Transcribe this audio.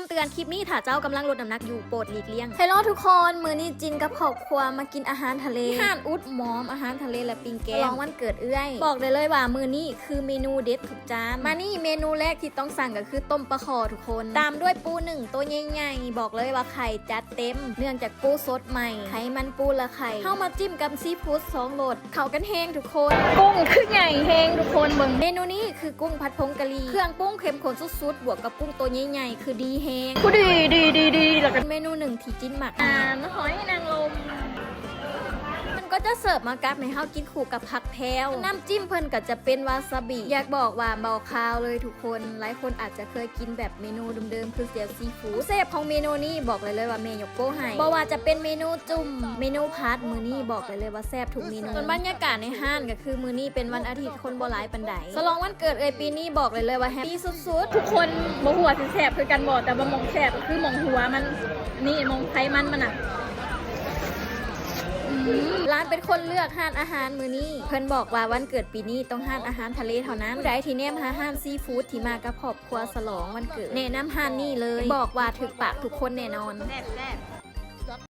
ำเตือนคลิปนี้ถ้าเจ้ากำลังลดน้ำหนักอยู่โปรดหลีกเลี่ยงฮัลโหลทุกคนมื้อนี้จินกับครอบครัวมากินอาหารทะเลอาหารอุดหมอมอาหารทะเลและปิ้งแกงลองวันเกิดเอื้อยบอกได้เลยว่ามื้อนี้คือเมนูเด็ดทุกจานมานี่เมนูแรกที่ต้องสั่งก็คือต้มปลาคอทุกคนตามด้วยปูหนึ่งตัวใหญ่ๆบอกเลยว่าไข่จัดเต็มเนื่องจากปูสดใหม่ไขมันปูและไข่เข้ามาจิ้มกับซีฟู้ด2 โหลดเข้ากันแห้งทุกคนกุ้งคือใหญ่แห้งทุกคนเบิ่งเมนูนี้คือกุ้งผัดผงกะหรี่เครื่องปรุงเข้มข้นสุดๆบวกกับกุ้งตัวใหญ่ๆคือดีแห้งผู้ดีแล้วก็เมนูหนึ่งที่จิ้นหมักหอยนางรมมันก็จะเสิร์ฟมากับให้เฮากินคู่กับผักแพรวน้ำจิ้มเพิ่นก็จะเป็นวาซาบิอยากบอกว่าเบาคาวเลยทุกคนหลายคนอาจจะเคยกินแบบเมนูเดิมๆคือเสียวซีฟู้ดเซฟของเมนูนี้บอกเลยว่าเมยกโป้ให้บ่ว่าจะเป็นเมนูจุ่มเมนูพัดมื้อนี้บอกเลยว่าแซ่บทุกเมนูส่วนบรรยากาศในห้างก็คือมื้อนี้เป็นวันอาทิตย์คนบ่หลายปานใดฉลองวันเกิดปีนี้บอกเลยว่าแฮปปี้สุดๆทุกคนบ่หัวสิแซ่บคือกันบ่แต่ว่ามองแซ่บคือมองหัวมันนี่มองไขมันอ่ะร้านเป็นคนเลือกห้านอาหารมื้อนี้เพิ่นบอกว่าวันเกิดปีนี้ต้องห้านอาหารทะเลเท่านั้นผู้ใดที่แนมหาห้านซีฟู้ดที่มากับครอบครัวฉลองวันเกิดแนะนำห้านนี้เลยบอกว่าถึกปากทุกคนแน่นอน